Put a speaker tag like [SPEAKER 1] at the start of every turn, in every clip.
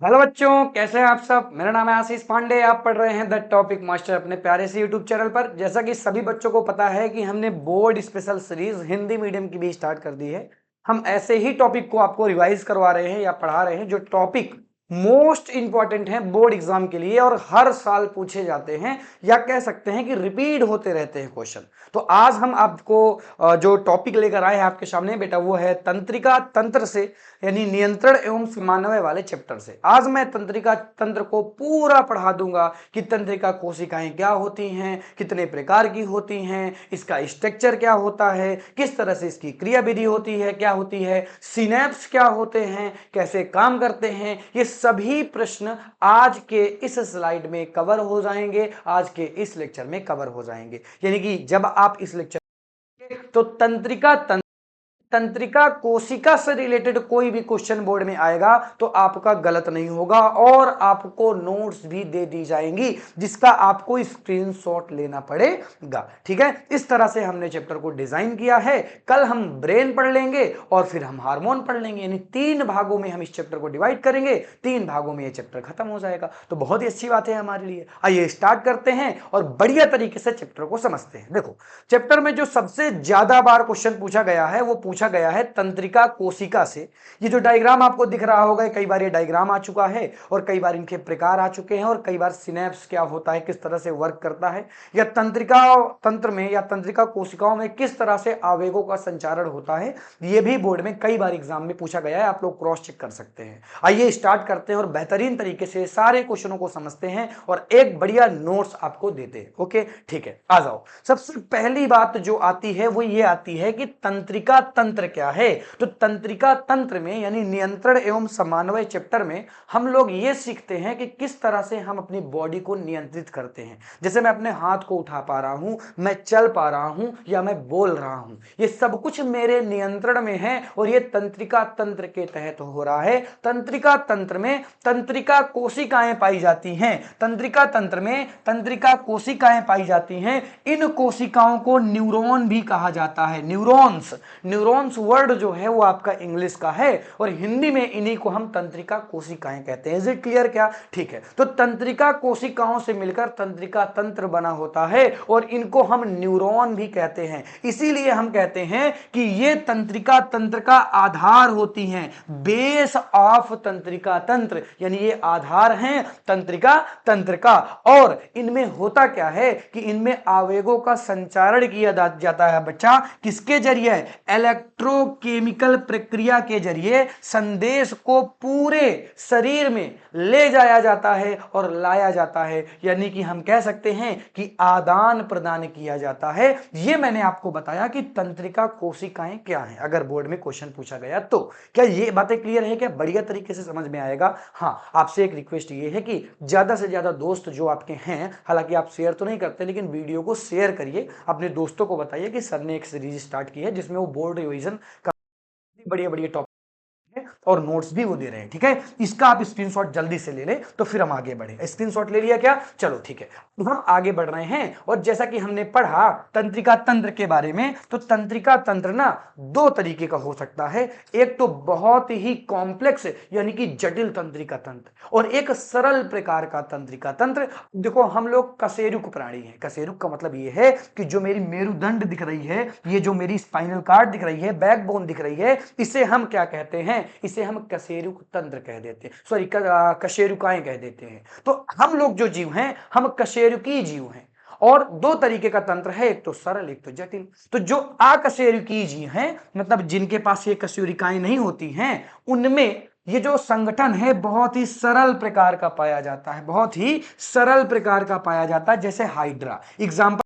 [SPEAKER 1] Hello बच्चों, कैसे हैं आप सब। मेरा नाम है आशीष पांडे। आप पढ़ रहे हैं द टॉपिक मास्टर अपने प्यारे से यूट्यूब चैनल पर। जैसा कि सभी बच्चों को पता है कि हमने board special series Hindi medium की भी स्टार्ट कर दी है। हम ऐसे ही टॉपिक को आपको रिवाइज करवा रहे हैं या पढ़ा रहे हैं जो टॉपिक मोस्ट इंपॉर्टेंट है बोर्ड एग्जाम के लिए और हर साल पूछे जाते हैं या कह सकते हैं कि रिपीट होते रहते हैं क्वेश्चन। तो आज हम आपको जो टॉपिक लेकर आए हैं आपके सामने बेटा, वो है तंत्रिका तंत्र से यानी नियंत्रण एवं समन्वय वाले चैप्टर से। आज मैं तंत्रिका तंत्र को पूरा पढ़ा दूंगा कि तंत्रिका कोशिकाएं क्या होती हैं, कितने प्रकार की होती हैं, इसका स्ट्रक्चर क्या होता है, किस तरह से इसकी क्रिया विधि होती है, क्या होती है, सिनेप्स क्या होते हैं, कैसे काम करते हैं। ये सभी प्रश्न आज के इस स्लाइड में कवर हो जाएंगे, आज के इस लेक्चर में कवर हो जाएंगे। यानी कि जब आप इस लेक्चर तो तंत्रिका कोशिका से रिलेटेड कोई भी क्वेश्चन बोर्ड में आएगा तो आपका गलत नहीं होगा और आपको नोट्स भी दे दी जाएंगी जिसका आपको स्क्रीनशॉट लेना पड़ेगा। ठीक है, इस तरह से हमने चैप्टर को डिजाइन किया है। कल हम ब्रेन पढ़ लेंगे और फिर हम हार्मोन पढ़ लेंगे, यानी 3 भागों में हम इस चैप्टर को डिवाइड करेंगे। 3 भागों में ये चैप्टर खत्म हो जाएगा, तो बहुत ही अच्छी बात है हमारे लिए। आइए स्टार्ट करते हैं और बढ़िया तरीके से चैप्टर को समझते हैं। देखो, चैप्टर में जो सबसे ज्यादा बार क्वेश्चन पूछा गया है वो पूछा गया है तंत्रिका कोशिका से। ये जो डायग्राम आपको दिख रहा होगा, कई बार ये डायग्राम आ चुका है और कई बार इनके प्रकार आ चुके हैं और कई बार सिनेप्स क्या होता है, किस तरह से वर्क करता है, या तंत्रिका तंत्र में या तंत्रिका कोशिकाओं में किस तरह से आवेगों का संचारण होता है, ये भी बोर्ड में कई बार एग्जाम में पूछा गया है। आप लोग क्रॉस चेक कर सकते हैं। आइए स्टार्ट करते हैं और बेहतरीन तरीके से सारे क्वेश्चनों को समझते हैं और एक बढ़िया नोट्स आपको देते हैं। ओके, ठीक है, आ जाओ। सबसे पहली बात जो आती है वो ये आती है कि तंत्रिका तंत्र क्या है। तो तंत्रिका तंत्र में यानी नियंत्रण एवं समन्वय चैप्टर में हम लोग ये सीखते हैं कि किस तरह से हम अपनी बॉडी को नियंत्रित करते हैं। जैसे मैं अपने हाथ को उठा पा रहा हूं, मैं चल पा रहा हूं या मैं बोल रहा हूं, ये सब कुछ मेरे नियंत्रण में है और ये तंत्रिका तंत्र के तहत हो रहा है। तंत्रिका तंत्र में तंत्रिका कोशिकाएं पाई जाती हैं। तंत्रिका तंत्र में तंत्रिका कोशिकाएं पाई जाती हैं। इन कोशिकाओं को न्यूरॉन भी कहा जाता है। न्यूरॉन्स, न्यूरॉन्स वर्ड जो है वो आपका इंग्लिश का है और हिंदी में इन्हीं को हम तंत्रिका कोशिकाएं कहते हैं। इज इट क्लियर क्या? ठीक है, तो तंत्रिका कोशिकाओं से मिलकर तंत्रिका तंत्र बना होता है और इनको हम न्यूरॉन भी कहते हैं। इसीलिए हम कहते हैं कि ये तंत्रिका तंत्र का आधार होती हैं, बेस ऑफ तंत्रिका तंत्र, यानी ये आधार हैं तंत्रिका तंत्र का। और इनमें होता क्या है कि इनमें आवेगों का संचारण किया जाता है बच्चा, किसके जरिए? इलेक्ट्रोकेमिकल प्रक्रिया के जरिए संदेश को पूरे शरीर में ले जाया जाता है और लाया जाता है, यानी कि हम कह सकते हैं कि आदान प्रदान किया जाता है। यह मैंने आपको बताया कि तंत्रिका कोशिकाएं क्या हैं, अगर बोर्ड में क्वेश्चन पूछा गया तो। क्या ये बातें क्लियर है? क्या बढ़िया तरीके से समझ में आएगा? हाँ, आपसे एक रिक्वेस्ट ये है कि ज्यादा से ज्यादा दोस्त जो आपके हैं, हालांकि आप शेयर तो नहीं करते, लेकिन वीडियो को शेयर करिए, अपने दोस्तों को बताइए कि सर ने एक सीरीज स्टार्ट की है जिसमें वो बोर्ड रिवीजन का बढ़िया बढ़िया टॉपिक और नोट्स भी वो दे रहे हैं। ठीक है, इसका आप स्क्रीनशॉट जल्दी से ले लें तो फिर हम आगे बढ़े। स्क्रीनशॉट ले लिया क्या? चलो ठीक है, तो हम आगे बढ़ रहे हैं। और जैसा कि हमने पढ़ा तंत्रिका तंत्र के बारे में, तो तंत्रिका तंत्र ना 2 तरीके का हो सकता है। एक तो बहुत ही कॉम्प्लेक्स यानी कि जटिल तंत्रिका तंत्र और एक सरल प्रकार का तंत्रिका तंत्र। देखो, हम लोग कशेरुक प्राणी हैं। कशेरुक का मतलब ये है कि जो मेरी मेरुदंड दिख रही है, ये जो मेरी स्पाइनल कार्ड दिख रही है, बैकबोन दिख रही है, इसे हम क्या कहते हैं? इसे हम कशेरुक तंत्र कह देते हैं, सॉरी कशेरुकाएं कह देते हैं। तो हम लोग जो जीव हैं, हम कशेरुकी जीव हैं। और 2 तरीके का तंत्र है, एक तो सरल, एक तो जटिल। तो जो अकशेरुकी जीव हैं, मतलब जिनके पास ये कशेरुकाएं नहीं होती हैं, उनमें ये जो संगठन है बहुत ही सरल प्रकार का पाया जाता है, बहुत ही सरल प्रकार का पाया जाता है। जैसे हाइड्रा, एग्जांपल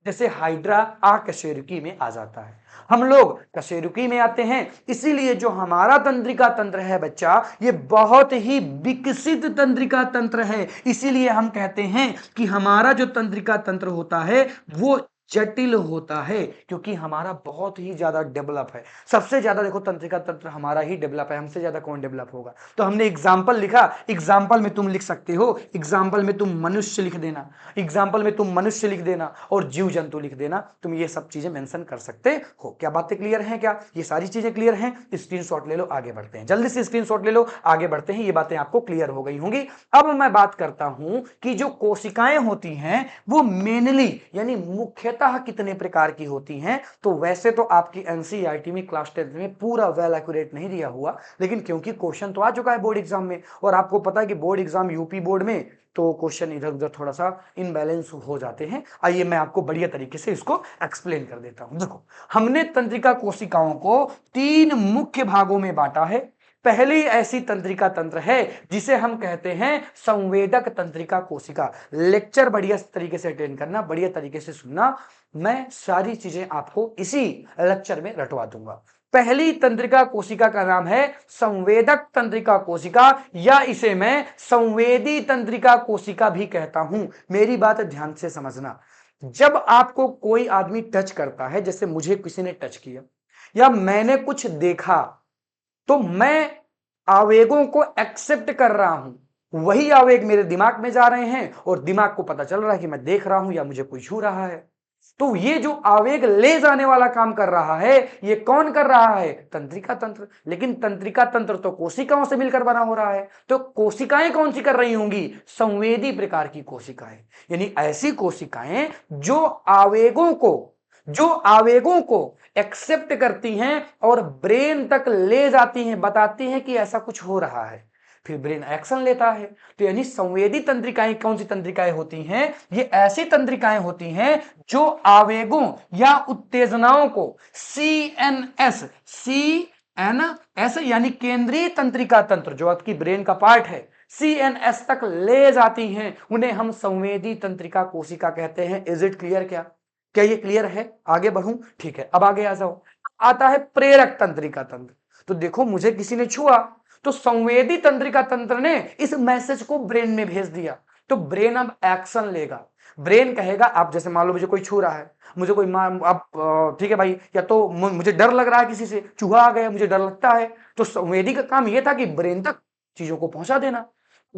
[SPEAKER 1] जैसे हाइड्रा अकशेरुकी में आ जाता है, हम लोग कशेरुकी में आते हैं। इसीलिए जो हमारा तंत्रिका तंत्र है बच्चा, ये बहुत ही विकसित तंत्रिका तंत्र है। इसीलिए हम कहते हैं कि हमारा जो तंत्रिका तंत्र होता है वो जटिल होता है, क्योंकि हमारा बहुत ही ज्यादा डेवलप है। सबसे ज्यादा देखो तंत्रिका तंत्र हमारा ही डेवलप है, हमसे ज्यादा कौन डेवलप होगा। तो हमने एग्जाम्पल लिखा, एग्जाम्पल में तुम लिख सकते हो, एग्जाम्पल में तुम मनुष्य लिख देना, एग्जाम्पल में तुम मनुष्य लिख देना और जीव जंतु लिख देना, तुम ये सब चीजें मेंशन कर सकते हो। क्या बातें क्लियर हैं? क्या ये सारी चीजें क्लियर हैं? स्क्रीनशॉट ले लो, आगे बढ़ते हैं, जल्दी से स्क्रीनशॉट ले लो, आगे बढ़ते हैं। ये बातें आपको क्लियर हो गई होंगी। अब मैं बात करता हूं कि जो कोशिकाएं होती हैं वो मेनली यानी मुख्यतः कितने प्रकार की होती हैं। तो वैसे तो आपकी एनसीईआरटी में क्लास 10 में पूरा वेल एक्यूरेट नहीं दिया हुआ, लेकिन क्योंकि क्वेश्चन तो आ चुका है बोर्ड एग्जाम में, और आपको पता है कि बोर्ड एग्जाम यूपी बोर्ड में तो क्वेश्चन इधर उधर थोड़ा सा इनबैलेंस हो जाते हैं। आइए मैं आपको बढ़िया तरीके से इसको एक्सप्लेन कर देता हूं। देखो, हमने तंत्रिका कोशिकाओं को 3 मुख्य भागों में बांटा है। पहली ऐसी तंत्रिका तंत्र है जिसे हम कहते हैं संवेदक तंत्रिका कोशिका। लेक्चर बढ़िया तरीके से अटेंड करना, बढ़िया तरीके से सुनना, मैं सारी चीजें आपको इसी लेक्चर में रटवा दूंगा। पहली तंत्रिका कोशिका का नाम है संवेदक तंत्रिका कोशिका, या इसे मैं संवेदी तंत्रिका कोशिका भी कहता हूं। मेरी बात ध्यान से समझना, जब आपको कोई आदमी टच करता है, जैसे मुझे किसी ने टच किया या मैंने कुछ देखा, तो मैं आवेगों को एक्सेप्ट कर रहा हूं। वही आवेग मेरे दिमाग में जा रहे हैं और दिमाग को पता चल रहा है कि मैं देख रहा हूं या मुझे कोई छू रहा है। तो ये जो आवेग ले जाने वाला काम कर रहा है, ये कौन कर रहा है? तंत्रिका तंत्र। लेकिन तंत्रिका तंत्र तो कोशिकाओं से मिलकर बना हो रहा है, तो कोशिकाएं कौन सी कर रही होंगी? संवेदी प्रकार की कोशिकाएं, यानी ऐसी कोशिकाएं जो आवेगों को एक्सेप्ट करती हैं और ब्रेन तक ले जाती हैं, बताती हैं कि ऐसा कुछ हो रहा है, फिर ब्रेन एक्शन लेता है। तो यानी संवेदी तंत्रिकाएं कौन सी तंत्रिकाएं होती हैं? ये ऐसी तंत्रिकाएं होती हैं जो आवेगों या उत्तेजनाओं को सीएनएस यानी केंद्रीय तंत्रिका तंत्र, जो आपकी ब्रेन का पार्ट है, सीएनएस तक ले जाती हैं। उन्हें हम संवेदी तंत्रिका कोशिका कहते हैं। Is it clear? क्या ये क्लियर है? आगे बढ़ूं? ठीक है, अब आगे आ जाओ। आता है प्रेरक तंत्रिका तंत्र। तो देखो, मुझे किसी ने छुआ तो संवेदी तंत्रिका तंत्र ने इस मैसेज को ब्रेन में भेज दिया, तो ब्रेन अब एक्शन लेगा। ब्रेन कहेगा, आप जैसे मान लो मुझे कोई छू रहा है, मुझे कोई अब ठीक है भाई, या तो मुझे डर लग रहा है, किसी से चूहा आ गया, मुझे डर लगता है, तो संवेदी का काम यह था कि ब्रेन तक चीजों को पहुंचा देना।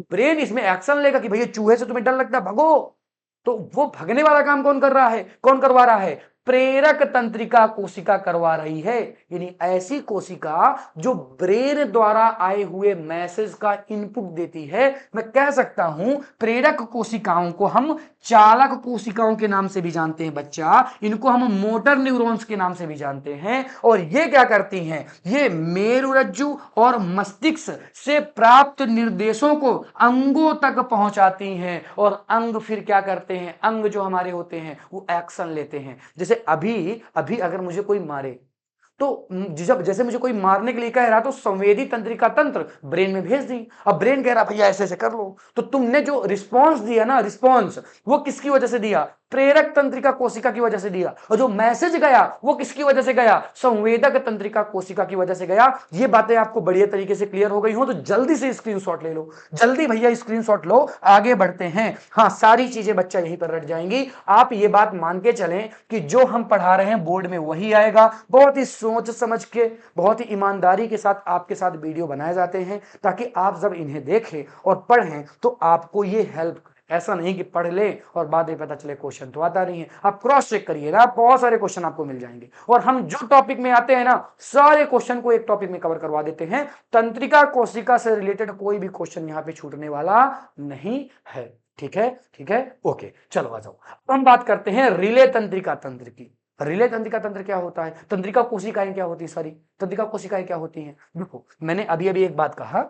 [SPEAKER 1] ब्रेन इसमें एक्शन लेगा कि भैया चूहे से तुम्हें डर लगता है, भगो। तो वो भगने वाला काम कौन कर रहा है? कौन करवा रहा है? प्रेरक तंत्रिका कोशिका करवा रही है। यानी ऐसी कोशिका जो ब्रेन द्वारा आए हुए मैसेज का इनपुट देती है। मैं कह सकता हूं प्रेरक कोशिकाओं को हम चालक कोशिकाओं के नाम से भी जानते हैं बच्चा, इनको हम मोटर न्यूरॉन्स के नाम से भी जानते हैं। और ये क्या करती हैं? ये मेरुरज्जु और मस्तिष्क से प्राप्त निर्देशों को अंगों तक पहुंचाती हैं, और अंग फिर क्या करते हैं? अंग जो हमारे होते हैं वो एक्शन लेते हैं। जैसे अभी अभी अगर मुझे कोई मारे, तो जब जैसे मुझे कोई मारने के लिए कह रहा, तो संवेदी तंत्रिका तंत्र ब्रेन में भेज दी। अब ब्रेन कह रहा भैया ऐसे ऐसे कर लो, तो तुमने जो रिस्पॉन्स दिया ना, रिस्पॉन्स वो किसकी वजह से दिया? प्रेरक तंत्रिका कोशिका की वजह से दिया। और जो मैसेज गया वो किसकी वजह से गया? संवेदक तंत्रिका कोशिका की वजह से गया। ये बातें आपको बढ़िया तरीके से क्लियर हो गई हो तो जल्दी से स्क्रीनशॉट ले लो, जल्दी भैया स्क्रीनशॉट लो, आगे बढ़ते हैं। हाँ, सारी चीजें बच्चा यहीं पर रट जाएंगी। आप ये बात मान के चलें कि जो हम पढ़ा रहे हैं बोर्ड में वही आएगा। बहुत ही सोच समझ के, बहुत ही ईमानदारी के साथ आपके साथ वीडियो बनाए जाते हैं, ताकि आप जब इन्हें देखें और पढ़ें तो आपको ये हेल्प। ऐसा नहीं कि पढ़ ले और बाद में पता चले क्वेश्चन तो आता नहीं है। आप क्रॉस चेक करिए ना, बहुत सारे क्वेश्चन आपको मिल जाएंगे। और हम जो टॉपिक में आते हैं ना, सारे क्वेश्चन को एक टॉपिक में कवर करवा देते हैं। तंत्रिका कोशिका से रिलेटेड कोई भी क्वेश्चन यहाँ पे छूटने वाला नहीं है। ठीक है, ठीक है, ओके, चलो आ जाओ। अब हम बात करते हैं रिले तंत्रिका तंत्र की। रिले तंत्रिका तंत्र क्या होता है? तंत्रिका कोशिकाएं क्या होती है? सॉरी, तंत्रिका कोशिकाएं क्या होती हैं? देखो, मैंने अभी अभी एक बात कहा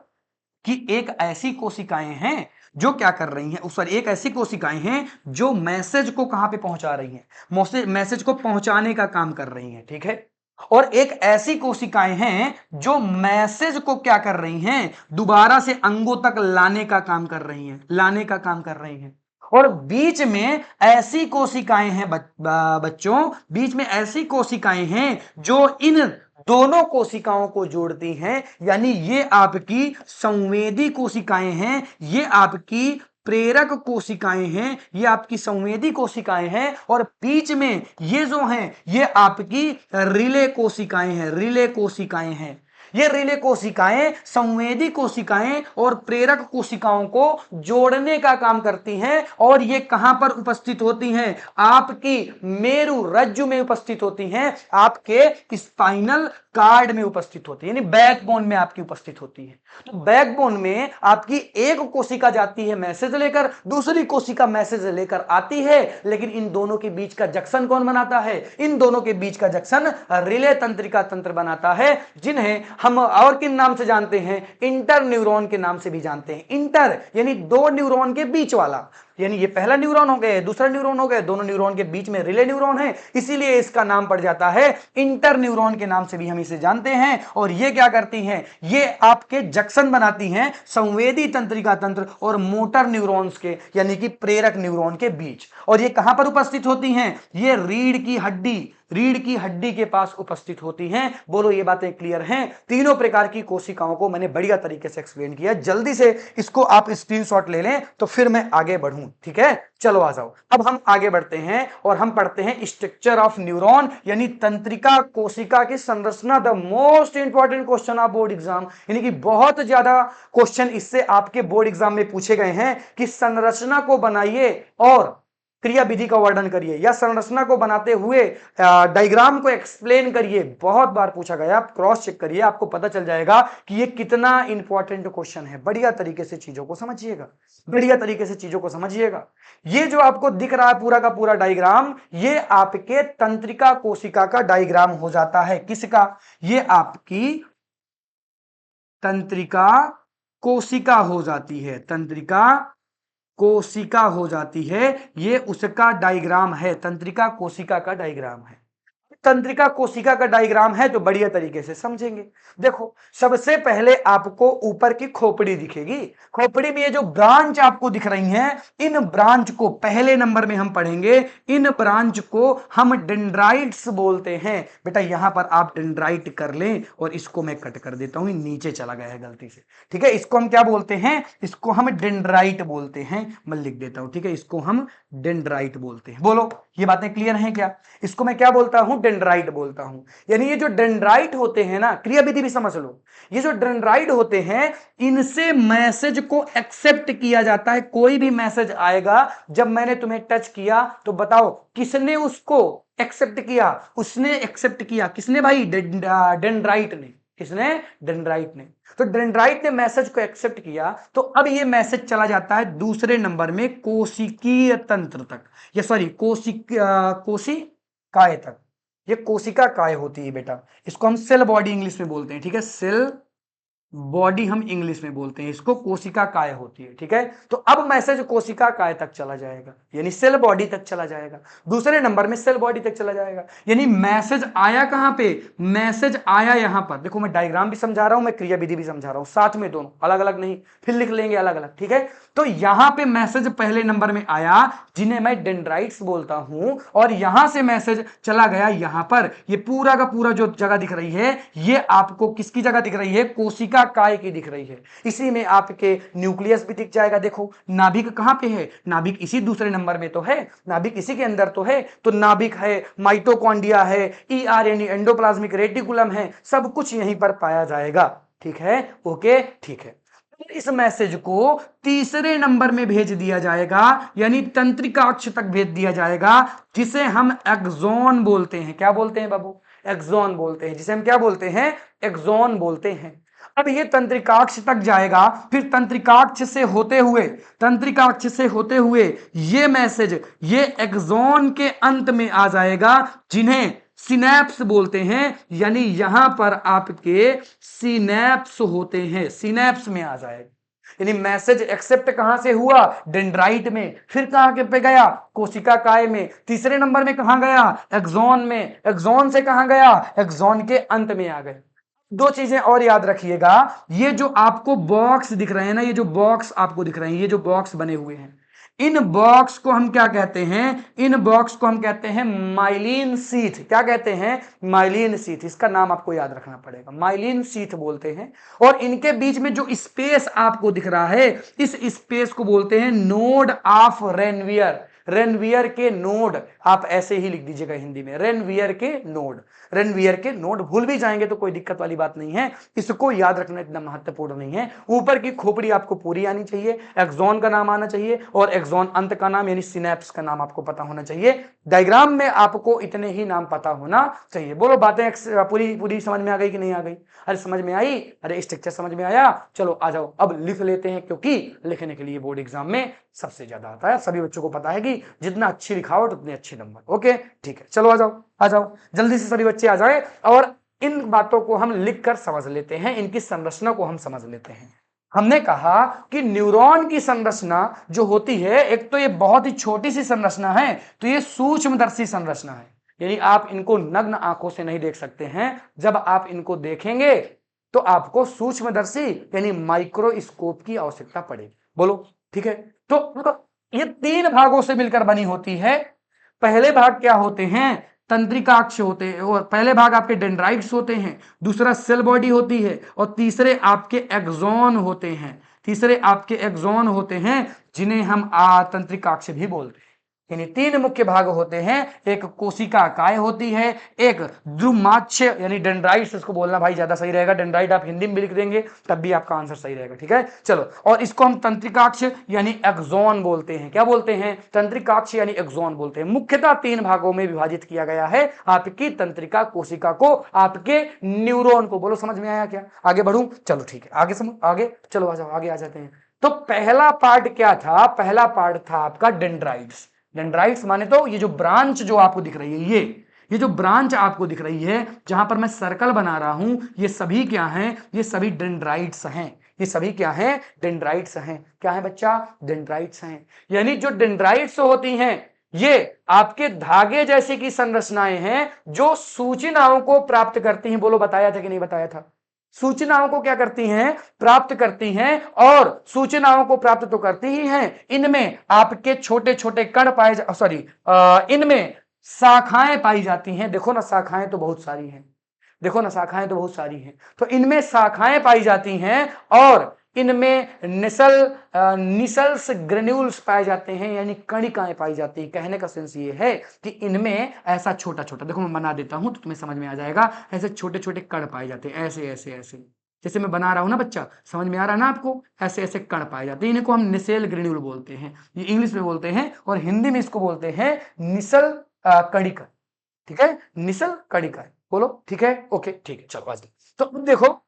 [SPEAKER 1] कि एक ऐसी कोशिकाएं हैं जो क्या कर रही हैं, सॉरी, एक ऐसी कोशिकाएं हैं जो मैसेज को कहां पे पहुंचा रही हैं? मैसेज को पहुंचाने का काम कर रही हैं, ठीक है। और एक ऐसी कोशिकाएं हैं जो मैसेज को क्या कर रही हैं? दोबारा से अंगों तक लाने का काम कर रही हैं, लाने का काम कर रही हैं। और बीच में ऐसी कोशिकाएं हैं बच्चों, बीच में ऐसी कोशिकाएं हैं जो इन दोनों कोशिकाओं को जोड़ती हैं। यानी ये आपकी संवेदी कोशिकाएं हैं, ये आपकी प्रेरक कोशिकाएं हैं, ये आपकी संवेदी कोशिकाएं हैं, और बीच में ये जो हैं ये आपकी रिले कोशिकाएं हैं, रिले कोशिकाएं हैं। ये रिले कोशिकाएं संवेदी कोशिकाएं और प्रेरक कोशिकाओं को जोड़ने का काम करती हैं, और ये कहां पर उपस्थित होती हैं? आपकी मेरु रज्जु में उपस्थित होती हैं, आपके स्पाइनल कार्ड में उपस्थित होती है, यानी बैकबोन में आपकी उपस्थित होती है। तो बैकबोन में आपकी एक कोशिका जाती है मैसेज लेकर, दूसरी कोशिका मैसेज लेकर आती है, लेकिन इन दोनों के बीच का जंक्शन कौन बनाता है? इन दोनों के बीच का जंक्शन रिले तंत्रिका तंत्र बनाता है, जिन्हें हम और किन नाम से जानते हैं? इंटर न्यूरॉन के नाम से भी जानते हैं। इंटर यानी दो न्यूरॉन के बीच वाला, यानी ये पहला न्यूरॉन हो गया, दूसरा न्यूरॉन हो गया, दोनों न्यूरॉन के बीच में रिले न्यूरॉन है, इसीलिए इसका नाम पड़ जाता है इंटर न्यूरॉन के नाम से भी हम इसे जानते हैं। और ये क्या करती हैं? ये आपके जंक्शन बनाती हैं संवेदी तंत्रिका तंत्र और मोटर न्यूरॉन्स के, यानी कि प्रेरक न्यूरॉन के बीच। और ये कहां पर उपस्थित होती हैं? ये रीढ़ की हड्डी के पास उपस्थित होती हैं। बोलो ये बातें क्लियर हैं? तीनों प्रकार की कोशिकाओं को मैंने बढ़िया तरीके से एक्सप्लेन किया, जल्दी से इसको आप स्क्रीनशॉट ले लें तो फिर मैं आगे बढ़ूं, ठीक है? चलो आ जाओ, अब हम आगे बढ़ते हैं और हम पढ़ते हैं स्ट्रक्चर ऑफ न्यूरॉन, यानी तंत्रिका कोशिका की संरचना। The most important question of board exam, यानी कि बहुत ज्यादा क्वेश्चन इससे आपके बोर्ड एग्जाम में पूछे गए हैं कि संरचना को बनाइए और क्रिया विधि का वर्णन करिए, या संरचना को बनाते हुए डायग्राम को एक्सप्लेन करिए। बहुत बार पूछा गया, आप क्रॉस चेक करिए, आपको पता चल जाएगा कि ये कितना इंपॉर्टेंट क्वेश्चन है। बढ़िया तरीके से चीजों को समझिएगा, बढ़िया तरीके से चीजों को समझिएगा। ये जो आपको दिख रहा है पूरा का पूरा डायग्राम, ये आपके तंत्रिका कोशिका का डायग्राम हो जाता है। किसका? ये आपकी तंत्रिका कोशिका हो जाती है, तंत्रिका कोशिका हो जाती है, ये उसका डायग्राम है, तंत्रिका कोशिका का डायग्राम है। तंत्रिका कोशिका का डायग्राम है तो बढ़िया तरीके से समझेंगे। देखो, सबसे पहले आपको ऊपर की खोपड़ी दिखेगी, खोपड़ी में ये जो ब्रांच आपको दिख रही हैं, इन ब्रांच को पहले नंबर में हम पढ़ेंगे। इन ब्रांच को हम डेंड्राइट्स बोलते हैं। बेटा यहां पर आप डेंड्राइट कर लें, और इसको मैं कट कर देता हूं, नीचे चला गया है गलती से, ठीक है? इसको हम क्या बोलते हैं? इसको हम डेंड्राइट बोलते हैं। मैं लिख देता हूं, ठीक है? इसको हम डेंड्राइट बोलते हैं। बोलो ये बातें क्लियर हैं क्या? इसको मैं क्या बोलता हूं? डेंड्राइट बोलता हूं। यानी ये जो डेंड्राइट होते हैं ना, क्रिया विधि भी समझ लो, ये जो डेंड्राइट होते हैं, इनसे मैसेज को एक्सेप्ट किया जाता है। कोई भी मैसेज आएगा, जब मैंने तुम्हें टच किया तो बताओ किसने उसको एक्सेप्ट किया? उसने एक्सेप्ट किया। किसने भाई? डेंड्राइट ने। किसने? डेंड्राइट ने। तो डेंड्राइट ने मैसेज को एक्सेप्ट किया, तो अब ये मैसेज चला जाता है दूसरे नंबर में कोशिकीय तंत्र तक, या सॉरी कोशिकाएं तक। ये कोशिका काय होती है बेटा, इसको हम सेल बॉडी इंग्लिश में बोलते हैं, ठीक है? सेल बॉडी हम इंग्लिश में बोलते हैं, इसको कोशिका काय होती है, ठीक है? तो अब मैसेज कोशिका काय तक चला जाएगा, यानी सेल बॉडी तक चला जाएगा। दूसरे नंबर में सेल बॉडी तक चला जाएगा, यानी मैसेज आया कहां पे? मैसेज आया यहां पर। देखो मैं डायग्राम भी समझा रहा हूं, मैं क्रिया विधि भी समझा रहा हूं, साथ में दोनों, अलग अलग नहीं, फिर लिख लेंगे अलग अलग, ठीक है? तो यहां पे मैसेज पहले नंबर में आया, जिन्हें मैं डेंड्राइट्स बोलता हूं, और यहां से मैसेज चला गया यहां पर। ये पूरा का पूरा जो जगह दिख रही है, ये आपको किसकी जगह दिख रही है? कोशिका काय की दिख रही है। इसी में आपके न्यूक्लियस भी दिख जाएगा। देखो नाभिक कहां पे है? नाभिक इसी दूसरे नंबर में तो है, नाभिक इसी के अंदर तो है। तो नाभिक है, माइटोकॉन्ड्रिया है, यानी एंडोप्लाज्मिक रेटिकुलम है, सब कुछ यहीं पर पाया जाएगा, ठीक है? ओके, ठीक है। इस मैसेज को तीसरे नंबर में भेज दिया जाएगा, यानी तंत्रिका अक्ष तक भेज दिया जाएगा, जिसे हम एक्सॉन बोलते हैं। क्या बोलते हैं बाबू? एक्सॉन बोलते हैं, जिसे हम क्या बोलते हैं? एक्सॉन बोलते हैं। अब ये तंत्रिकाक्ष तक जाएगा, फिर तंत्रिकाक्ष से होते हुए ये मैसेज ये एक्सॉन के अंत में आ जाएगा, जिन्हें सिनैप्स बोलते हैं। यानी यहां पर आपके सिनैप्स होते हैं, सिनैप्स में आ जाएगा। यानी मैसेज एक्सेप्ट कहां से हुआ? डेंड्राइट में। फिर कहां के पे गया? कोशिका काय में। तीसरे नंबर में कहां गया? एक्सॉन में। एक्सॉन से कहां गया? एक्सॉन के अंत में आ गए। दो चीजें और याद रखिएगा, ये जो आपको बॉक्स दिख रहे हैं ना, ये जो बॉक्स आपको दिख रहे हैं, ये जो बॉक्स बने हुए हैं, इन बॉक्स को हम क्या कहते हैं, इन बॉक्स को हम कहते हैं माइलिन शीथ। क्या कहते हैं, माइलिन शीथ। इसका नाम आपको याद रखना पड़ेगा, माइलिन शीथ बोलते हैं। और इनके बीच में जो स्पेस आपको दिख रहा है, इस स्पेस को बोलते हैं नोड ऑफ रेनवियर। रेनवियर के नोड, आप ऐसे ही लिख दीजिएगा हिंदी में, रेनवियर के नोड। रेनवियर के नोड भूल भी जाएंगे तो कोई दिक्कत वाली बात नहीं है, इसको याद रखना इतना महत्वपूर्ण नहीं है। ऊपर की खोपड़ी आपको पूरी आनी चाहिए, एक्सॉन का नाम आना चाहिए, और एक्सॉन अंत का नाम यानी सिनेप्स का नाम आपको पता होना चाहिए। डायग्राम में आपको इतने ही नाम पता होना चाहिए। बोलो बातें पूरी पूरी समझ में आ गई कि नहीं आ गई? अरे समझ में आई? अरे स्ट्रक्चर समझ में आया? चलो आ जाओ अब लिख लेते हैं, क्योंकि लिखने के लिए बोर्ड एग्जाम में सबसे ज्यादा आता है। सभी बच्चों को पता है कि जितना अच्छी लिखावट उतने अच्छे नंबर। ओके ठीक है, चलो आ जाओ, आ जाओ जल्दी से सभी बच्चे आ जाए, और इन बातों को हम लिखकर समझ लेते हैं, इनकी संरचना को हम समझ लेते हैं। हमने कहा कि न्यूरॉन की संरचना जो होती है, एक तो ये बहुत ही छोटी सी संरचना है, तो ये सूक्ष्मदर्शी संरचना है, यानी आप इनको नग्न आंखों से नहीं देख सकते हैं। जब आप इनको देखेंगे तो आपको सूक्ष्मदर्शी यानी माइक्रोस्कोप की आवश्यकता पड़ेगी। बोलो ठीक है। तो ये 3 भागों से मिलकर बनी होती है। पहले भाग क्या होते हैं, तंत्रिकाक्ष होते हैं, और पहले भाग आपके डेंड्राइट्स होते हैं, दूसरा सेल बॉडी होती है, और तीसरे आपके एक्सॉन होते हैं। तीसरे आपके एक्सॉन होते हैं, जिन्हें हम तंत्रिकाक्ष भी बोलते हैं। यानी 3 मुख्य भाग होते हैं, एक कोशिका काय होती है, एक द्रुमाक्ष यानी डेंड्राइट्स, इसको बोलना भाई ज्यादा सही रहेगा, डेंड्राइट आप हिंदी में भी लिख देंगे तब भी आपका आंसर सही रहेगा। ठीक है चलो, और इसको हम तंत्रिकाक्ष यानी एक्सॉन बोलते हैं। क्या बोलते हैं? तंत्रिकाक्ष यानी एक्सॉन बोलते हैं। मुख्यतः 3 भागों में विभाजित किया गया है आपकी तंत्रिका कोशिका को, आपके न्यूरॉन को। बोलो समझ में आया क्या? आगे बढ़ूं? चलो ठीक है, आगे समझ, आगे चलो आ जाओ, आगे आ जाते हैं। तो पहला पार्ट क्या था? पहला पार्ट था आपका डेंड्राइट्स। डेंड्राइट्स माने तो ये जो ब्रांच जो आपको दिख रही है, ये जो ब्रांच आपको दिख रही है, जहां पर मैं सर्कल बना रहा हूं, ये सभी क्या हैं? ये सभी डेंड्राइट्स हैं। ये सभी क्या हैं? डेंड्राइट्स हैं। क्या है बच्चा? डेंड्राइट्स हैं। यानी जो डेंड्राइट्स होती हैं, ये आपके धागे जैसी की संरचनाएं हैं, जो सूचनाओं को प्राप्त करती हैं। बोलो बताया था कि नहीं बताया था? सूचनाओं को क्या करती हैं? प्राप्त करती हैं, और सूचनाओं को प्राप्त तो करती ही हैं, इनमें आपके छोटे छोटे कण पाए सॉरी इनमें शाखाएं पाई जाती हैं। देखो ना, शाखाएं तो बहुत सारी हैं, देखो ना, शाखाएं तो बहुत सारी हैं। तो इनमें शाखाएं पाई जाती हैं, और इनमें निसल्स ग्रेन्यूल्स पाए जाते हैं, यानी कणिकाएं पाई जाती हैं। कहने का सेंस ये है कि इनमें ऐसा छोटा छोटा, देखो मैं बना देता हूं तो तुम्हें समझ में आ जाएगा, ऐसे छोटे छोटे कण पाए जाते हैं, ऐसे ऐसे ऐसे, जैसे मैं बना रहा हूं ना बच्चा, समझ में आ रहा है ना आपको? ऐसे ऐसे कण पाए जाते हैं, इनको हम निसेल ग्रेन्यूल बोलते हैं। ये इंग्लिश में बोलते हैं, और हिंदी में इसको बोलते हैं निसल कणिका। ठीक है, निसल कणिका। बोलो ठीक है, ओके ठीक है, चलो आज तो देखो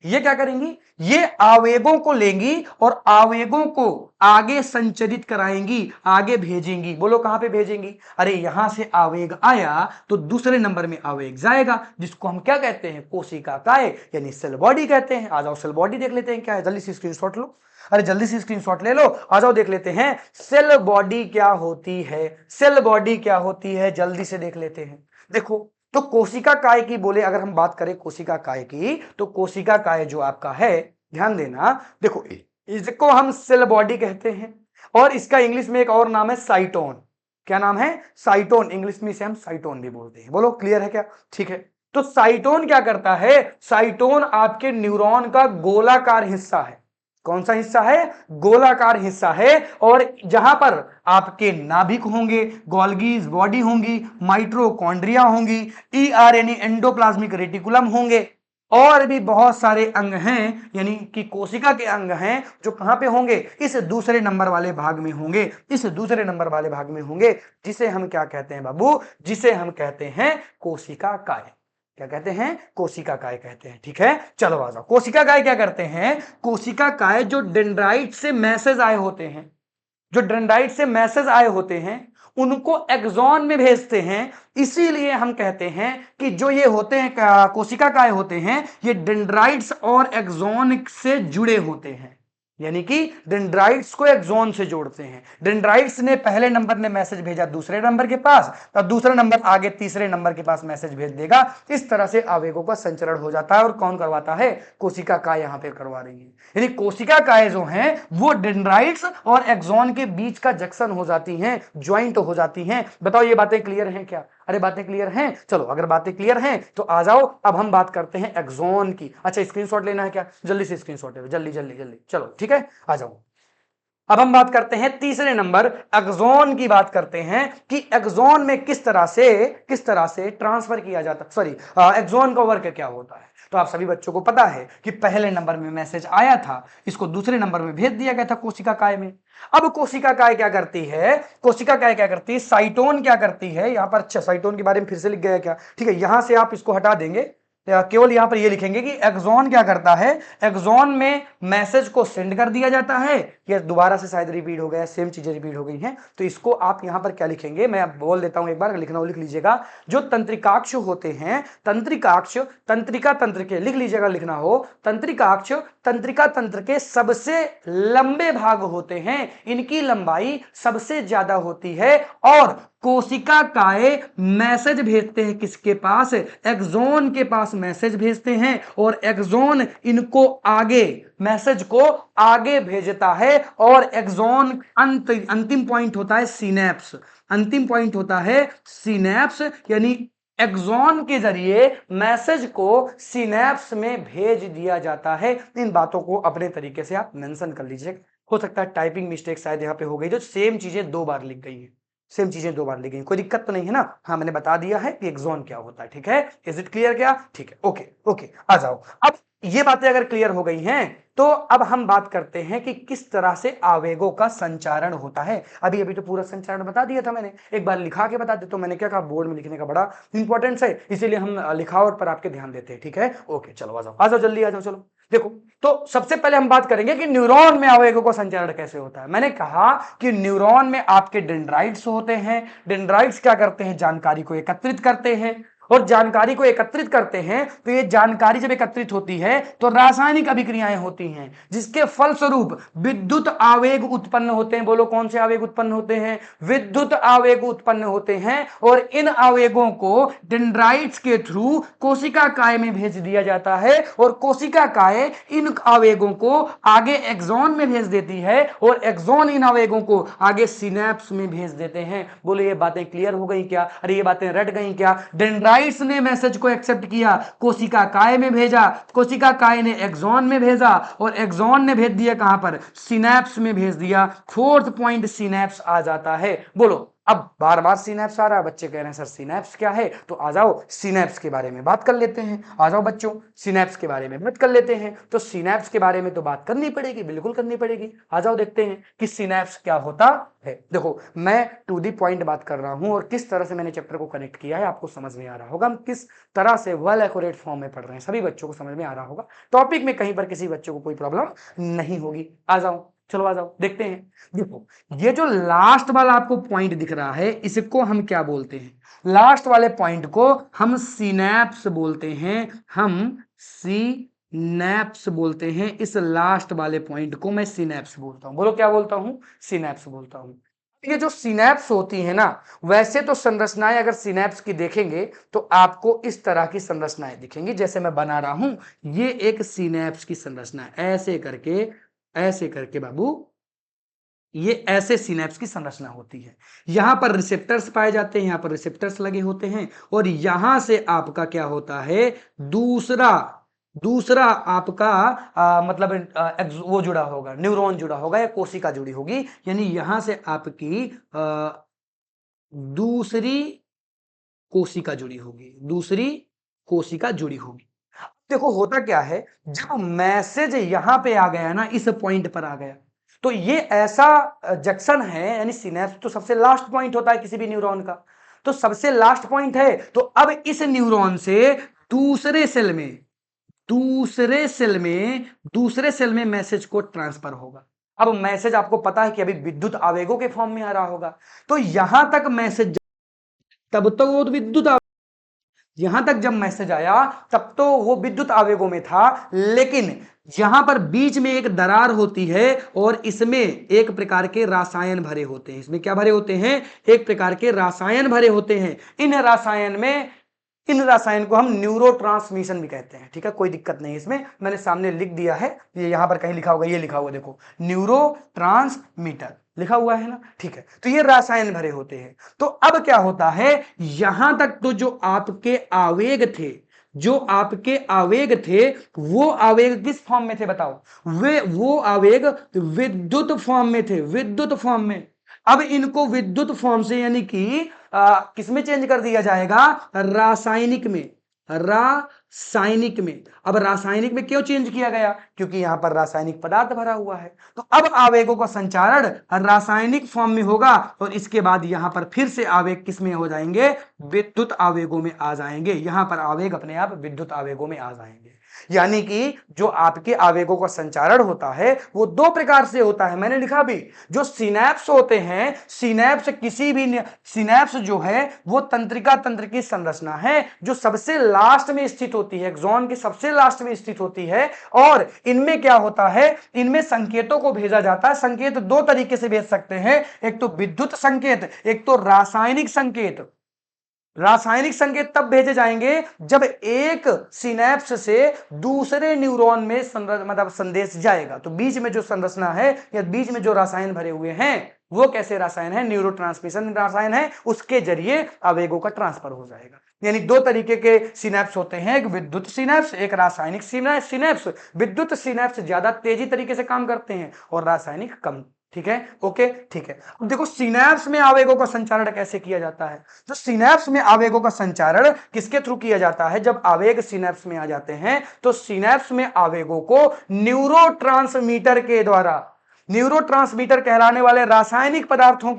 [SPEAKER 1] ये क्या करेंगी, ये आवेगों को लेंगी और आवेगों को आगे संचरित कराएंगी, आगे भेजेंगी। बोलो कहां पे भेजेंगी? अरे यहां से आवेग आया तो दूसरे नंबर में आवेग जाएगा, जिसको हम क्या कहते हैं? कोशिका काय यानी सेल बॉडी कहते हैं। आ जाओ सेल बॉडी देख लेते हैं क्या है, जल्दी से स्क्रीनशॉट लो। अरे जल्दी से स्क्रीनशॉट ले लो, आ जाओ देख लेते हैं सेल बॉडी क्या होती है। सेल बॉडी क्या होती है, जल्दी से देख लेते हैं। देखो तो कोशिका काय की बोले अगर हम बात करें कोशिका काय की, तो कोशिका काय जो आपका है, ध्यान देना, देखो इसको हम सेल बॉडी कहते हैं, और इसका इंग्लिश में एक और नाम है साइटोन। क्या नाम है? साइटोन। इंग्लिश में इसे हम साइटोन भी बोलते हैं। बोलो क्लियर है क्या? ठीक है, तो साइटोन क्या करता है? साइटोन आपके न्यूरॉन का गोलाकार हिस्सा है। कौन सा हिस्सा है? गोलाकार हिस्सा है, और जहां पर आपके नाभिक होंगे, गोल्गीज बॉडी होंगी, माइटोकॉन्ड्रिया होंगी, ईआर यानी एंडोप्लाज्मिक रेटिकुलम होंगे, और भी बहुत सारे अंग हैं, यानी कि कोशिका के अंग हैं, जो कहां पे होंगे? इस दूसरे नंबर वाले भाग में होंगे, इस दूसरे नंबर वाले भाग में होंगे, जिसे हम क्या कहते हैं बाबू? जिसे हम कहते हैं कोशिका काय। क्या कहते हैं? कोशिका काय कहते हैं। ठीक है चलो आ जाओ, कोशिका काय क्या करते हैं? कोशिका काय जो डेंड्राइट से मैसेज आए होते हैं, जो डेंड्राइट से मैसेज आए होते हैं, उनको एक्सॉन में भेजते हैं। इसीलिए हम कहते हैं कि जो ये होते हैं कोशिका काय होते हैं, ये डेंड्राइट्स और एक्सॉन से जुड़े होते हैं। यानी कि डेंड्राइट्स को एक्सॉन से जोड़ते हैं। डेंड्राइट्स ने पहले नंबर ने मैसेज भेजा दूसरे नंबर के पास, तो दूसरा नंबर आगे तीसरे नंबर के पास मैसेज भेज देगा। इस तरह से आवेगों का संचरण हो जाता है। और कौन करवाता है? कोशिका काय यहां पे करवा रही है। यानी कोशिका काय जो है वो डेंड्राइट्स और एक्सॉन के बीच का जंक्शन हो जाती हैं, ज्वाइंट हो जाती हैं। बताओ ये बातें क्लियर हैं क्या? अरे बातें क्लियर हैं? चलो अगर बातें क्लियर हैं तो आ जाओ, अब हम बात करते हैं एक्सॉन की। अच्छा स्क्रीनशॉट लेना है क्या? जल्दी से स्क्रीनशॉट ले, जल्दी जल्दी जल्दी, चलो ठीक है आ जाओ। अब हम बात करते हैं तीसरे नंबर एक्सॉन की। बात करते हैं कि एक्सॉन में किस तरह से ट्रांसफर किया जाता, सॉरी एक्सॉन का वर्क क्या होता है। तो आप सभी बच्चों को पता है कि पहले नंबर में मैसेज आया था, इसको दूसरे नंबर में भेज दिया गया था कोशिका काय में। अब कोशिका काय क्या करती है? कोशिका काय क्या करती है? साइटोन क्या करती है यहां पर? अच्छा साइटोन के बारे में फिर से लिख गया क्या? ठीक है, यहां से आप इसको हटा देंगे, केवल यहां पर ये लिखेंगे कि एक्सॉन क्या करता है। एक्सॉन में मैसेज को सेंड कर दिया जाता है। ये दोबारा से शायद रिपीट हो गया, सेम चीजें रिपीट हो गई हैं, तो इसको आप यहां पर क्या लिखेंगे, मैं बोल देता हूं एक बार, लिखना हो लिख लीजिएगा। जो तंत्रिकाक्ष होते हैं, तंत्रिकाक्ष, तंत्रिका तंत्र के, लिख लीजिएगा लिखना हो, तंत्रिकाक्ष तंत्रिका तंत्र के सबसे लंबे भाग होते हैं, इनकी लंबाई सबसे ज्यादा होती है। और कोशिका काय मैसेज भेजते हैं किसके पास? एक्सॉन के पास मैसेज भेजते हैं, और एक्सॉन इनको आगे, मैसेज को आगे भेजता है। और एक्सॉन अंतिम पॉइंट होता है सिनेप्स। अंतिम पॉइंट होता है सिनेप्स, यानी एक्सॉन के जरिए मैसेज को सिनेप्स में भेज दिया जाता है। इन बातों को अपने तरीके से आप मेंशन कर लीजिए। हो सकता है टाइपिंग मिस्टेक शायद यहाँ पे हो गई, जो सेम चीजें दो बार लिख गई है, सेम चीजें दो बार लिख गई, कोई दिक्कत तो नहीं है ना? हाँ मैंने बता दिया है कि एक्सॉन क्या होता है। ठीक है, इज इट क्लियर क्या? ठीक है, ओके ओके आ जाओ। अब ये बातें अगर क्लियर हो गई हैं तो अब हम बात करते हैं कि किस तरह से आवेगों का संचारण होता है। अभी अभी तो पूरा संचारण बता दिया था मैंने, एक बार लिखा के बता देता हूं। मैंने क्या कहा, बोर्ड में लिखने का बड़ा इंपॉर्टेंस है, इसीलिए हम लिखावट पर आपके ध्यान देते हैं। ठीक है, ओके चलो आ जाओ जल्दी आ जाओ। चलो देखो, तो सबसे पहले हम बात करेंगे कि न्यूरॉन में आवेगों का संचारण कैसे होता है। मैंने कहा कि न्यूरॉन में आपके डेंड्राइट्स होते हैं। डेंड्राइट्स क्या करते हैं? जानकारी को एकत्रित करते हैं। और जानकारी को एकत्रित करते हैं तो ये जानकारी जब एकत्रित होती है तो रासायनिक अभिक्रियाएं होती हैं, जिसके फलस्वरूप विद्युत आवेग उत्पन्न होते हैं। बोलो कौन से आवेग उत्पन्न होते हैं? विद्युत आवेग उत्पन्न होते हैं। और इन आवेगों को डेंड्राइट्स के थ्रू कोशिका काय में भेज दिया जाता है, और कोशिका काय इन आवेगों को आगे एक्सॉन में भेज देती है, और एक्सॉन इन आवेगों को आगे सिनेप्स में भेज देते हैं। बोलो ये बातें क्लियर हो गई क्या? अरे ये बातें रट गई क्या? डेंड्राइट्स ने मैसेज को एक्सेप्ट किया, कोशिका काय में भेजा, कोशिका काय ने एक्सॉन में भेजा, और एक्सॉन ने भेज दिया कहां पर? सिनेप्स में भेज दिया। फोर्थ पॉइंट सिनेप्स आ जाता है। बोलो, अब बार बार सिनेप्स आ रहा है, बच्चे कह रहे हैं सर सिनेप्स क्या है, तो आ जाओ सिनेप्स के बारे में बात कर लेते हैं। आ जाओ बच्चों, सिनेप्स के बारे में बात कर लेते हैं। तो सिनेप्स के बारे में तो बात करनी पड़ेगी, बिल्कुल करनी पड़ेगी। आ जाओ देखते हैं कि सिनेप्स क्या होता है। देखो मैं टू दी पॉइंट बात कर रहा हूं, और किस तरह से मैंने चैप्टर को कनेक्ट किया है आपको समझ में आ रहा होगा। हम किस तरह से वेल एक्यूरेट फॉर्म में पढ़ रहे हैं, सभी बच्चों को समझ में आ रहा होगा। टॉपिक में कहीं पर किसी बच्चों को कोई प्रॉब्लम नहीं होगी। आ जाओ, चलो आ जाओ देखते हैं। देखो ये जो लास्ट वाला आपको पॉइंट दिख रहा है, इसको हम क्या बोलते हैं? लास्ट वाले पॉइंट को हम सिनेप्स बोलते हैं। हम सिनेप्स बोलते हैं। इस लास्ट वाले पॉइंट को मैं सिनेप्स बोलता हूं। बोलो क्या बोलता हूं? सिनेप्स बोलता हूं। ये जो सिनेप्स होती है ना, वैसे तो संरचनाएं अगर सिनेप्स की देखेंगे तो आपको इस तरह की संरचनाएं दिखेंगी जैसे मैं बना रहा हूं। ये एक सिनेप्स की संरचना है, ऐसे करके बाबू ये ऐसे सिनेप्स की संरचना होती है। यहां पर रिसेप्टर्स पाए जाते हैं, यहां पर रिसेप्टर्स लगे होते हैं, और यहां से आपका क्या होता है? दूसरा दूसरा आपका मतलब वो जुड़ा होगा, न्यूरॉन जुड़ा होगा या कोशिका जुड़ी होगी। यानी यहां से आपकी दूसरी कोशिका जुड़ी होगी, दूसरी कोशिका जुड़ी होगी। देखो होता क्या है, जब मैसेज यहां पे आ गया ना, इस पॉइंट पर आ गया, तो ये ऐसा जंक्शन है, यानी सिनेप्स तो सबसे लास्ट पॉइंट होता है किसी भी न्यूरॉन का, तो सबसे लास्ट पॉइंट है। तो अब इस न्यूरॉन से दूसरे सेल में दूसरे सेल में मैसेज को ट्रांसफर होगा। अब मैसेज आपको पता है कि अभी विद्युत आवेगों के फॉर्म में आ रहा होगा, तो यहां तक मैसेज, तब तो वो विद्युत यहां तक जब मैसेज आया तब तो वो विद्युत आवेगों में था, लेकिन यहां पर बीच में एक दरार होती है और इसमें एक प्रकार के रसायन भरे होते हैं। इसमें क्या भरे होते हैं? एक प्रकार के रसायन भरे होते हैं। इन रसायन को हम न्यूरोट्रांसमिशन भी कहते हैं। ठीक है, कोई दिक्कत नहीं, इसमें मैंने सामने लिख दिया है, ये यहां पर कहीं लिखा होगा, ये लिखा हुआ देखो, न्यूरोट्रांसमीटर लिखा हुआ है ना। ठीक है, तो ये रसायन भरे होते हैं। तो अब क्या होता है, यहां तक तो जो आपके आवेग थे, वो आवेग किस फॉर्म में थे बताओ? वो आवेग विद्युत फॉर्म में थे, विद्युत फॉर्म में। अब इनको विद्युत फॉर्म से यानी कि किसमें चेंज कर दिया जाएगा? रासायनिक में। रासायनिक में। अब रासायनिक में क्यों चेंज किया गया? क्योंकि यहां पर रासायनिक पदार्थ भरा हुआ है। तो अब आवेगों का संचारण रासायनिक फॉर्म में होगा और इसके बाद यहां पर फिर से आवेग किस में हो जाएंगे? विद्युत आवेगों में आ जाएंगे। यहां पर आवेग अपने आप विद्युत आवेगों में आ जाएंगे। यानी कि जो आपके आवेगों का संचारण होता है वो दो प्रकार से होता है, मैंने लिखा भी। जो सिनैप्स होते हैं, सिनैप्स जो है वो तंत्रिका तंत्र की संरचना है जो सबसे लास्ट में स्थित होती है, एक्सॉन के सबसे लास्ट में स्थित होती है। और इनमें क्या होता है, इनमें संकेतों को भेजा जाता है। संकेत दो तरीके से भेज सकते हैं, एक तो विद्युत संकेत, एक तो रासायनिक संकेत। रासायनिक संकेत तब भेजे जाएंगे जब एक सिनेप्स से दूसरे न्यूरॉन में मतलब संदेश जाएगा। तो बीच में जो संरचना है या बीच में जो रसायन भरे हुए हैं वो कैसे रसायन है? न्यूरोट्रांसमिशन रसायन है, उसके जरिए आवेगों का ट्रांसफर हो जाएगा। यानी दो तरीके के सिनेप्स होते हैं, एक विद्युत सिनेप्स, एक रासायनिक सिनेप्स। विद्युत सिनेप्स ज्यादा तेजी तरीके से काम करते हैं और रासायनिक कम। ठीक है, ओके, ठीक है। अब देखो सिनेप्स में आवेगों का संचारण कैसे किया जाता है। तो सिनेप्स में आवेगों का संचारण किसके थ्रू किया जाता है? जब आवेग सिनेप्स में आ जाते हैं तो सिनेप्स में आवेगों को न्यूरोट्रांसमीटर कहलाने वाले रासायनिक पदार्थों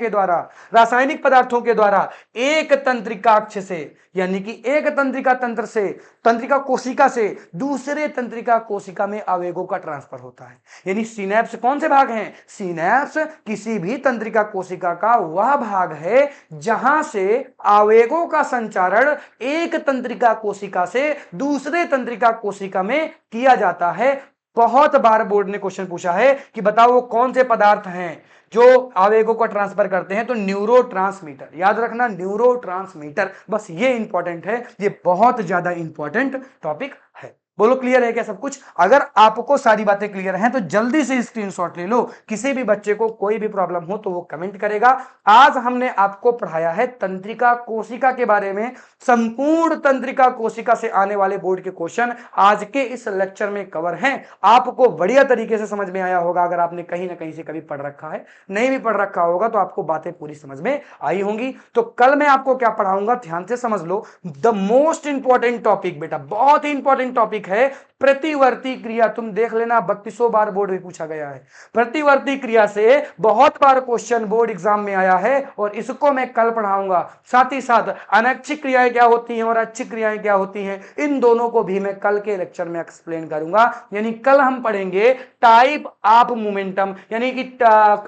[SPEAKER 1] के द्वारा एक तंत्रिकाक्ष से, यानी कि एक तंत्रिका कोशिका से दूसरे तंत्रिका कोशिका में आवेगों का ट्रांसफर होता है। यानी सिनेप्स कौन से भाग हैं? सिनेप्स किसी भी तंत्रिका कोशिका का वह भाग है जहां से आवेगों का संचारण एक तंत्रिका कोशिका से दूसरे तंत्रिका कोशिका में किया जाता है। बहुत बार बोर्ड ने क्वेश्चन पूछा है कि बताओ वो कौन से पदार्थ हैं जो आवेगों को ट्रांसफर करते हैं? तो न्यूरोट्रांसमीटर, याद रखना, न्यूरोट्रांसमीटर। बस ये इंपॉर्टेंट है, ये बहुत ज्यादा इंपॉर्टेंट टॉपिक है। बोलो क्लियर है क्या सब कुछ? अगर आपको सारी बातें क्लियर हैं तो जल्दी से स्क्रीनशॉट ले लो। किसी भी बच्चे को कोई भी प्रॉब्लम हो तो वो कमेंट करेगा। आज हमने आपको पढ़ाया है तंत्रिका कोशिका के बारे में। संपूर्ण तंत्रिका कोशिका से आने वाले बोर्ड के क्वेश्चन आज के इस लेक्चर में कवर हैं। आपको बढ़िया तरीके से समझ में आया होगा अगर आपने कहीं ना कहीं से कभी पढ़ रखा है। नहीं भी पढ़ रखा होगा तो आपको बातें पूरी समझ में आई होंगी। तो कल मैं आपको क्या पढ़ाऊंगा ध्यान से समझ लो। द मोस्ट इंपॉर्टेंट टॉपिक, बेटा बहुत ही इंपॉर्टेंट टॉपिक है प्रतिवर्ती क्रिया। तुम देख लेना 3200 बार बोर्ड में पूछा गया है। प्रतिवर्ती क्रिया से बहुत बार क्वेश्चन बोर्ड एग्जाम में आया है और इसको मैं कल पढ़ाऊंगा। साथ ही साथ अनैच्छिक क्रियाएं क्या होती हैं और ऐच्छिक क्रियाएं क्या होती हैं, इन दोनों को भी मैं कल के लेक्चर में एक्सप्लेन करूंगा। यानी कल हम पढ़ेंगे टाइप ऑफ मोमेंटम, यानी कि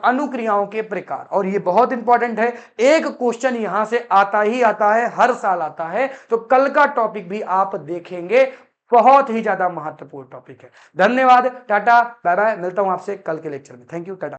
[SPEAKER 1] अनुक्रियाओं के प्रकार। और ये बहुत इंपॉर्टेंट है, एक क्वेश्चन यहां से आता ही आता है, हर साल आता है। तो कल का टॉपिक भी आप देखेंगे, बहुत ही ज्यादा महत्वपूर्ण टॉपिक है। धन्यवाद, टाटा बाय बाय, मिलता हूं आपसे कल के लेक्चर में। Thank you, Tata.